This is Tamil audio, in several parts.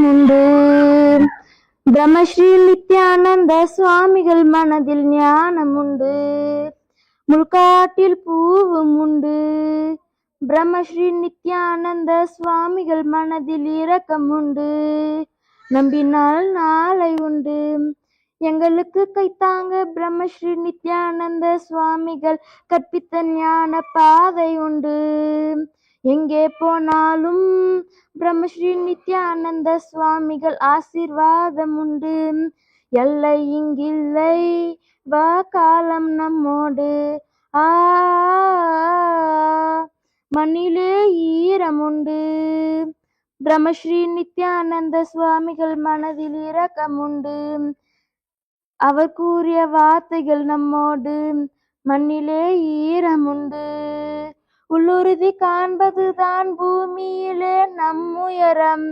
உண்டு. பிரம்மஸ்ரீ நித்யானந்த சுவாமிகள் மனதில் ஞானம் உண்டு. முள்காட்டில் பூவும் உண்டு. பிரம்மஸ்ரீ நித்யானந்த சுவாமிகள் மனதில் இரக்கம் உண்டு. நம்பினால் நாளை உண்டு. எங்களுக்கு கைத்தாங்க பிரம்மஸ்ரீ நித்யானந்த சுவாமிகள் கற்பித்த ஞான பாதை உண்டு. எங்கே போனாலும் பிரம்மஸ்ரீ நித்யானந்த சுவாமிகள் ஆசீர்வாதம் உண்டு. எல்லை இங்கில்லை, வா காலம் நம்மோடு. ஆ மண்ணிலே ஈரம் உண்டு. பிரம்மஸ்ரீ நித்யானந்த சுவாமிகள் மனதில் இரக்கம் உண்டு. அவர் கூறிய வார்த்தைகள் நம்மோடு. மண்ணிலே ஈரம் உண்டு. உள்ளுறுதி காண்பதுதான் பூமியிலே நம் உயரம்.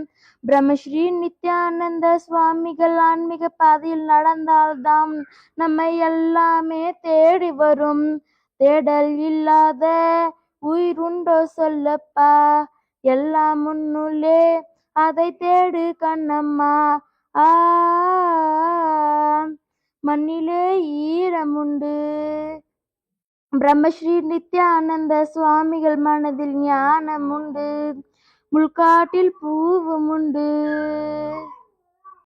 பிரம்மஸ்ரீ நித்யானந்த சுவாமிகள் ஆன்மீக பாதையில் நடந்தால்தான் நம்மை எல்லாமே தேடி வரும். தேடல் இல்லாத உயிருண்டோ சொல்லப்பா. எல்லாம் முன்னுள்ளே, அதை தேடு கண்ணம்மா. ஆ மண்ணிலே ஈரம் உண்டு. பிரம்மஸ்ரீ நித்யானந்த சுவாமிகள் மனதில் ஞானம் உண்டு. முள்காட்டில் பூவும் உண்டு.